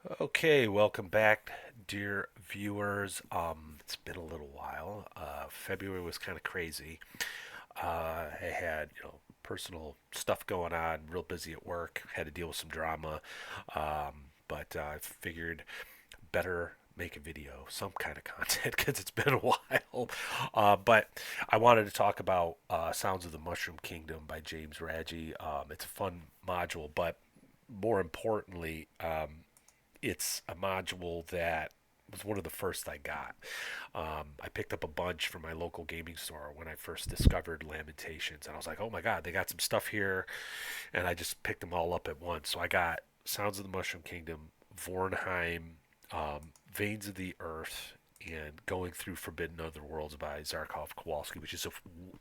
Okay, welcome back, dear viewers. It's been a little while. February was kind of crazy. I had, personal stuff going on, real busy at work, had to deal with some drama. But I figured better make a video, some kind of content, because it's been a while. But I wanted to talk about Sounds of the Mushroom Kingdom by James Raggi. It's a fun module, but more importantly, it's a module that was one of the first I got. I picked up a bunch from my local gaming store when I first discovered Lamentations, and I was like, "Oh my God, they got some stuff here!" And I just picked them all up at once. So I got Sounds of the Mushroom Kingdom, Vornheim, Veins of the Earth, and Going Through Forbidden Otherworlds by Zarkov Kowalski, which is an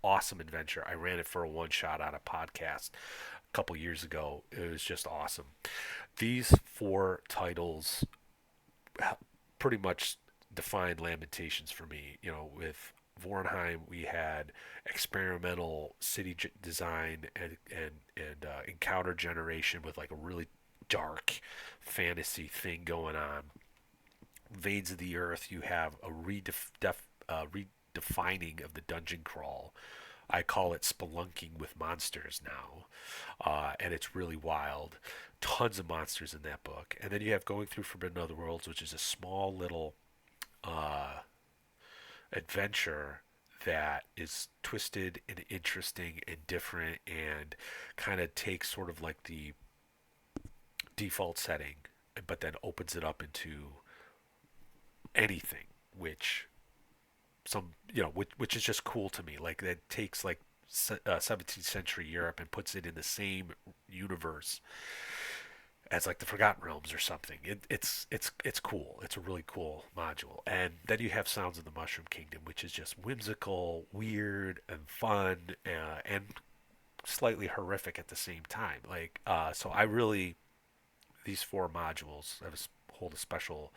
awesome adventure. I ran it for a one shot on a podcast a couple years ago. It was just awesome. These four titles pretty much defined Lamentations for me. With Vornheim, we had experimental city design and encounter generation with like a really dark fantasy thing going on. Veins of the Earth, you have a redefining of the dungeon crawl. I call it spelunking with monsters now, and it's really wild. Tons of monsters in that book, and then you have Going Through Forbidden Otherworlds, which is a small little uh, adventure that is twisted and interesting and different, and kind of takes sort of like the default setting, but then opens it up into anything, which which is just cool to me. Like that takes like 17th century Europe and puts it in the same universe as like the Forgotten Realms or something. It's cool. It's a really cool module. And then you have Sounds of the Mushroom Kingdom, which is just whimsical, weird, and fun, and slightly horrific at the same time. So I really these four modules hold a special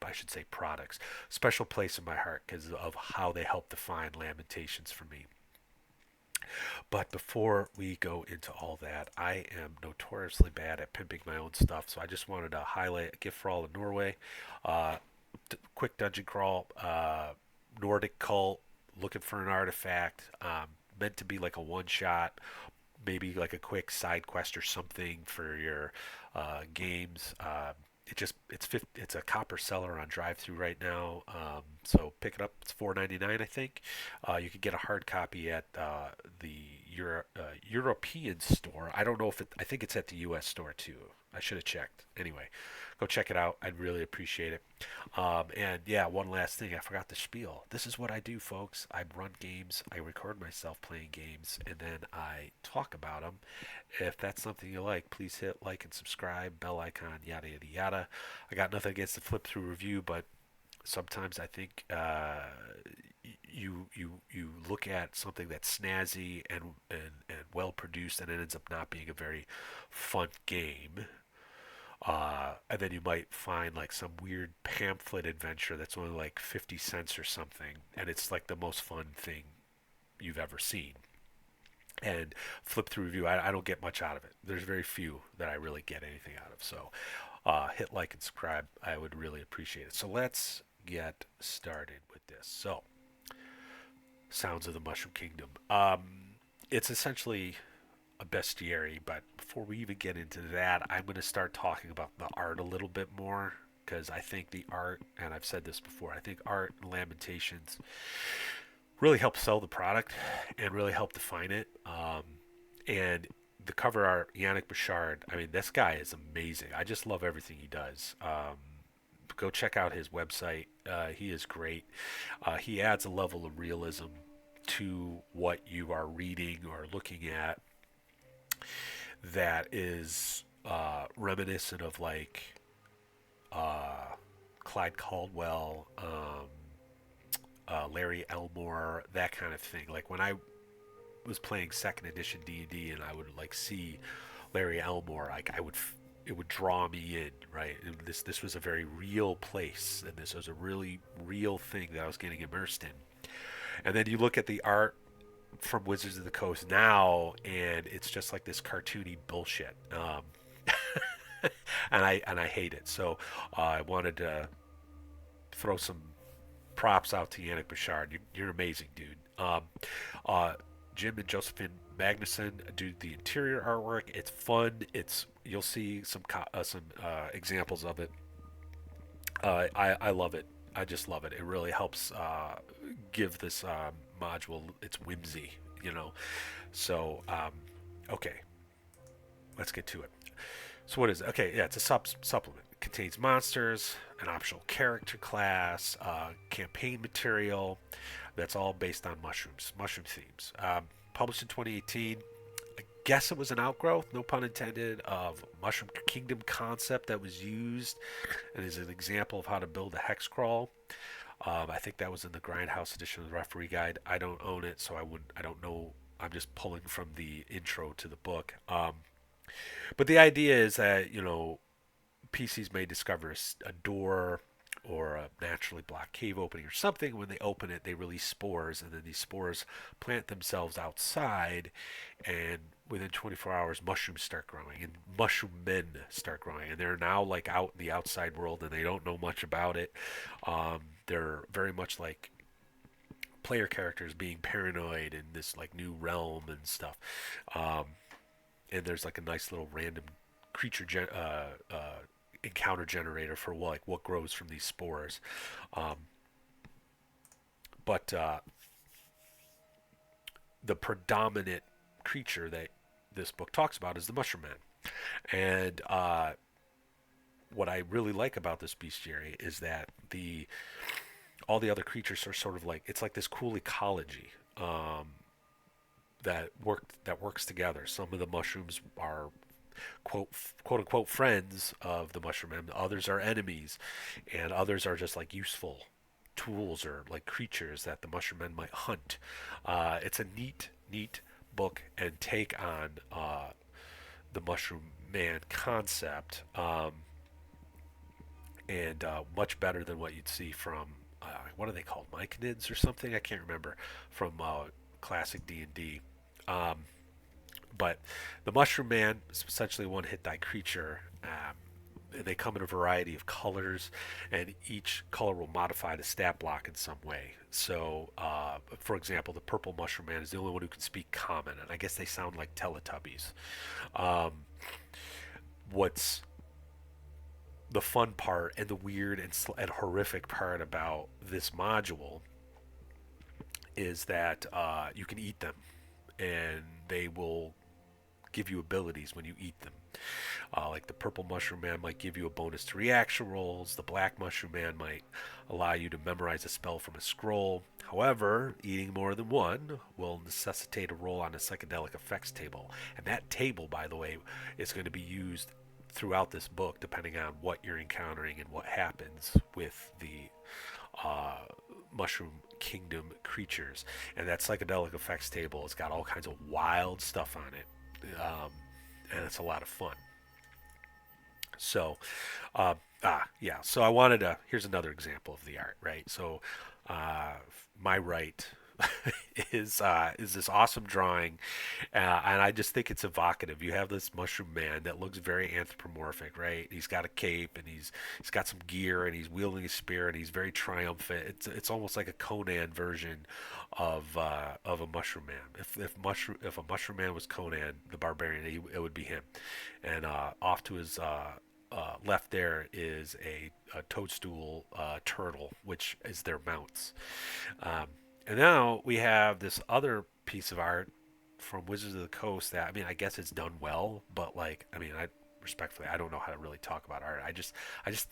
I should say products, special place in my heart because of how they help define Lamentations for me. But before we go into all that, I am notoriously bad at pimping my own stuff, so I just wanted to highlight a gift for all in Norway. Uh, Quick dungeon crawl, Nordic cult, looking for an artifact, meant to be like a one shot, maybe like a quick side quest or something for your games. It's a copper seller on drive through right now, so pick it up. It's $4.99, I think. You can get a hard copy at the European store. I don't know if I think it's at the U.S. store too. I should have checked. Anyway, go check it out. I'd really appreciate it. And yeah, one last thing. I forgot the spiel. This is what I do, folks. I run games. I record myself playing games, and then I talk about them. If that's something you like, please hit like and subscribe, bell icon, yada yada yada. I got nothing against the flip through review, but sometimes I think you look at something that's snazzy and well produced, and it ends up not being a very fun game. And then you might find like some weird pamphlet adventure that's only like 50 cents or something, and it's like the most fun thing you've ever seen. And flip through review, I don't get much out of it. There's very few that I really get anything out of. So hit like and subscribe. I would really appreciate it. So let's get started with this. So, Sounds of the Mushroom Kingdom. It's essentially a bestiary, but before we even get into that, I'm going to start talking about the art a little bit more because I think the art, and I've said this before, I think art and Lamentations really help sell the product and really help define it. And the cover art, Yannick Bouchard, I mean, this guy is amazing. I just love everything he does. Go check out his website. He is great. He adds a level of realism to what you are reading or looking at that is reminiscent of like Clyde Caldwell, Larry Elmore, that kind of thing. Like when I was playing second edition D&D and I would like see Larry Elmore, like it would draw me in, right? And this was a very real place, and this was a really real thing that I was getting immersed in. And then you look at the art from Wizards of the Coast now, and it's just like this cartoony bullshit. and I hate it. So I wanted to throw some props out to Yannick Bouchard. You're amazing, dude. Uh, Jim and Josephine Magnuson do the interior artwork. It's fun. It's you'll see some examples of it. I love it. I just love it. It really helps give this module its whimsy, you know. So okay, let's get to it. So what is it? Okay, yeah, it's a supplement. It contains monsters, an optional character class, campaign material. That's all based on mushrooms, mushroom themes. Published in 2018. I guess it was an outgrowth, no pun intended, of Mushroom Kingdom concept that was used and is an example of how to build a hex crawl. I think that was in the Grindhouse edition of the Referee Guide. I don't own it, so I don't know. I'm just pulling from the intro to the book. But the idea is that PCs may discover a door or a naturally blocked cave opening or something. When they open it, they release spores, and then these spores plant themselves outside, and within 24 hours, mushrooms start growing, and mushroom men start growing, and they're now like out in the outside world, and they don't know much about it. They're very much like player characters being paranoid in this like new realm and stuff. Um, and there's like a nice little random encounter generator for what grows from these spores. Um, but the predominant creature that this book talks about is the Mushroom Man, and what I really like about this bestiary is that the all the other creatures are sort of like it's like this cool ecology. That works together. Some of the mushrooms are quote unquote friends of the mushroom man. Others are enemies, and others are just like useful tools or like creatures that the mushroom men might hunt. It's a neat book and take on the mushroom man concept, and much better than what you'd see from what are they called, myconids or something? I can't remember from classic D&D. Um, but the Mushroom Man is essentially a one-hit die creature. They come in a variety of colors, and each color will modify the stat block in some way. So, for example, the Purple Mushroom Man is the only one who can speak Common, and I guess they sound like Teletubbies. Um, what's the fun part and the weird and horrific part about this module is that you can eat them, and they will give you abilities when you eat them. Like the purple mushroom man might give you a bonus to reaction rolls. The black mushroom man might allow you to memorize a spell from a scroll. However, eating more than one will necessitate a roll on a psychedelic effects table. And that table, by the way, is going to be used throughout this book depending on what you're encountering and what happens with the uh, mushroom kingdom creatures. And that psychedelic effects table has got all kinds of wild stuff on it. And it's a lot of fun. So, yeah. So I wanted to. Here's another example of the art, right? So, uh, my right is this awesome drawing, and I just think it's evocative. You have this mushroom man that looks very anthropomorphic, right? He's got a cape and he's got some gear and he's wielding a spear and he's very triumphant. It's almost like a Conan version of a mushroom man. If a mushroom man was Conan the barbarian, it would be him. And off to his left there is a toadstool turtle, which is their mounts. Um, and now we have this other piece of art from Wizards of the Coast that, I mean, I guess it's done well, but like, I mean, I respectfully, I don't know how to really talk about art. I just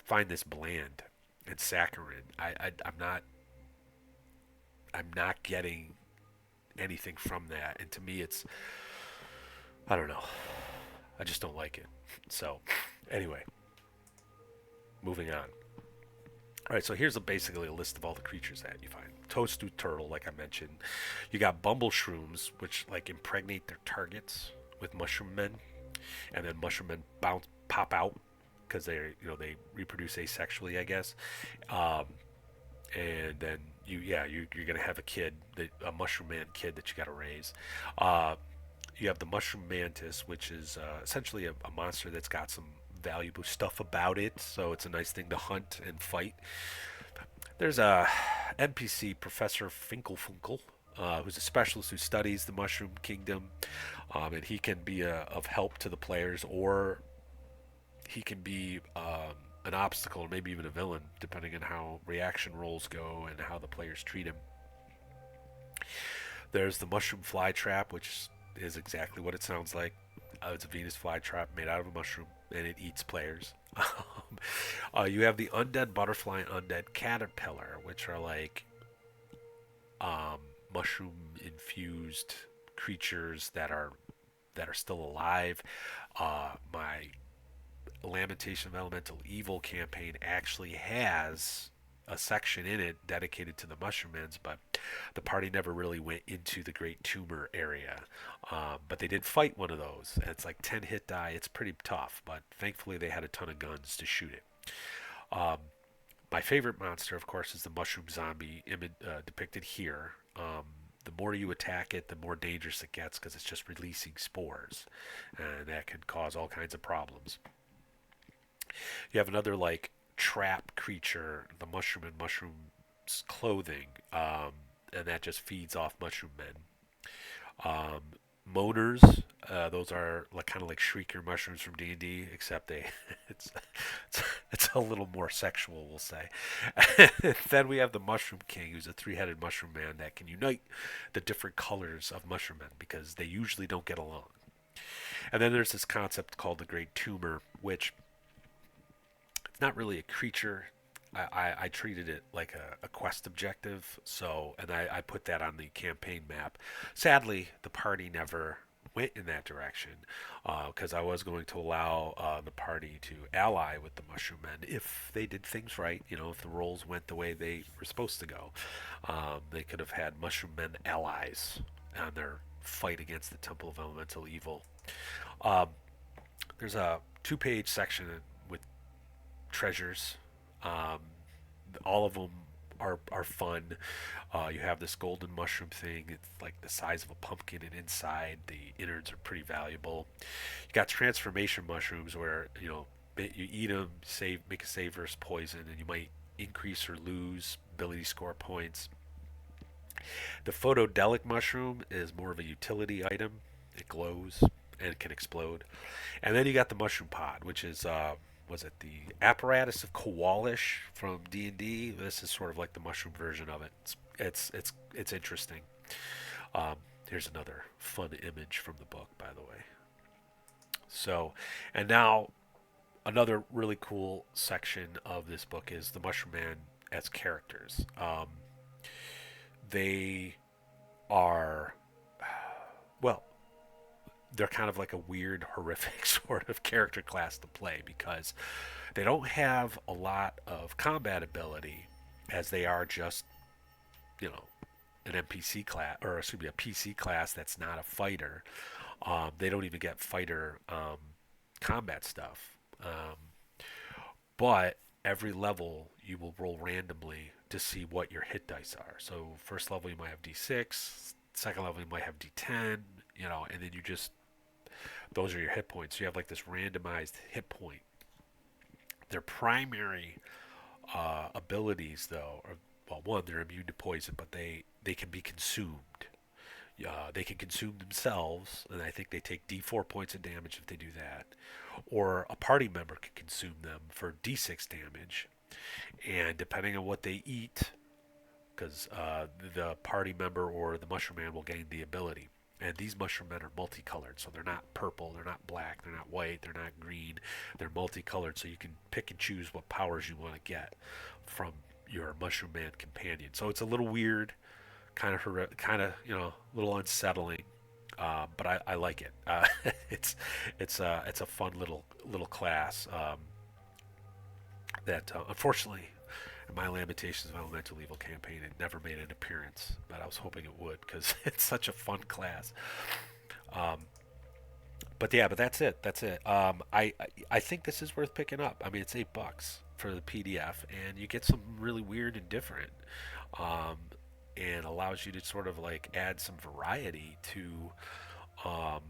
find this bland and saccharine. I'm not getting anything from that, and to me, I don't know. I just don't like it. So, anyway, moving on. All right, so here's basically a list of all the creatures that you find. Toadstool turtle, like I mentioned. You got bumble shrooms, which like impregnate their targets with mushroom men, and then mushroom men pop out because they reproduce asexually, I guess. Um, and then you're gonna have a mushroom man kid that you got to raise. Uh, you have the mushroom mantis, which is essentially a monster that's got some valuable stuff about it, so it's a nice thing to hunt and fight. There's a NPC, Professor Finkelfunkel, who's a specialist who studies the Mushroom Kingdom, and he can be of help to the players, or he can be an obstacle, or maybe even a villain, depending on how reaction rolls go and how the players treat him. There's the Mushroom Fly Trap, which is exactly what it sounds like. It's a Venus flytrap made out of a mushroom, and it eats players. You have the Undead Butterfly and Undead Caterpillar, which are like mushroom infused creatures that are still alive. My Lamentation of Elemental Evil campaign actually has a section in it dedicated to the Mushrooms, but the party never really went into the Great Tumor area. But they did fight one of those. It's like 10 hit die. It's pretty tough, but thankfully they had a ton of guns to shoot it. Um, my favorite monster, of course, is the Mushroom Zombie depicted here. The more you attack it, the more dangerous it gets because it's just releasing spores, and that can cause all kinds of problems. You have another like trap creature, the mushroom and mushroom's clothing, and that just feeds off mushroom men. Um, Moaners, those are like kind of like shrieker mushrooms from D&D, except they it's, it's a little more sexual, we'll say. Then we have the Mushroom King, who's a three-headed mushroom man that can unite the different colors of mushroom men because they usually don't get along. And then there's this concept called the Great Tumor, which it's not really a creature. I treated it like a quest objective, so and I put that on the campaign map. Sadly, the party never went in that direction because I was going to allow the party to ally with the Mushroom Men if they did things right. You know, if the rolls went the way they were supposed to go, they could have had Mushroom Men allies on their fight against the Temple of Elemental Evil. Um, there's a two-page section with treasures. Um, all of them are fun. You have this golden mushroom thing. It's like the size of a pumpkin, and inside the innards are pretty valuable. You got transformation mushrooms where you eat them, save, make a save versus poison, and you might increase or lose ability score points. The photodelic mushroom is more of a utility item. It glows and it can explode. And then you got the mushroom pod, which is was it the apparatus of Kowalish from D&D? This is sort of like the mushroom version of it. It's interesting. Um, Here's another fun image from the book, by the way. So, and now another really cool section of this book is the Mushroom Man as characters. They are, well, they're kind of like a weird, horrific sort of character class to play because they don't have a lot of combat ability, as they are just, you know, an NPC class, or excuse me, a PC class that's not a fighter. They don't even get fighter combat stuff. But every level you will roll randomly to see what your hit dice are. So first level you might have D6, second level you might have D10, and then you just those are your hit points. So you have like this randomized hit point. Their primary abilities, though, are, well, one, they're immune to poison, but they can be consumed. They can consume themselves, and I think they take D4 points of damage if they do that. Or a party member can consume them for D6 damage. And depending on what they eat, because the party member or the mushroom man will gain the ability. And these mushroom men are multicolored, so they're not purple, they're not black, they're not white, they're not green. They're multicolored, so you can pick and choose what powers you want to get from your mushroom man companion. So it's a little weird, kind of a little unsettling, but I like it. It's a fun little class that unfortunately in my Lamentations of Elemental Evil campaign it never made an appearance, but I was hoping it would because it's such a fun class. Um, but yeah, but that's it. That's it. I think this is worth picking up. I mean, it's $8 for the PDF, and you get some really weird and different. Um, and allows you to sort of like add some variety um,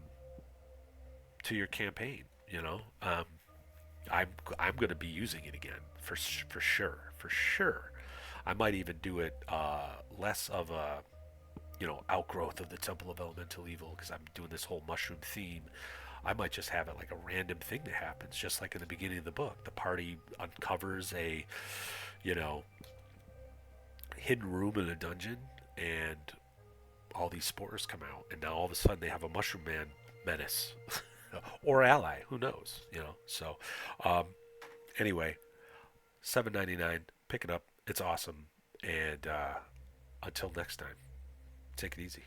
to your campaign. I'm I'm going to be using it again for sure, for sure. I might even do it less of a outgrowth of the Temple of Elemental Evil because I'm doing this whole mushroom theme. I might just have it like a random thing that happens, just like in the beginning of the book. The party uncovers a you know hidden room in a dungeon, and all these spores come out, and now all of a sudden they have a mushroom man menace or ally. Who knows? So um, anyway, 7.99. Pick it up. It's awesome. And until next time, take it easy.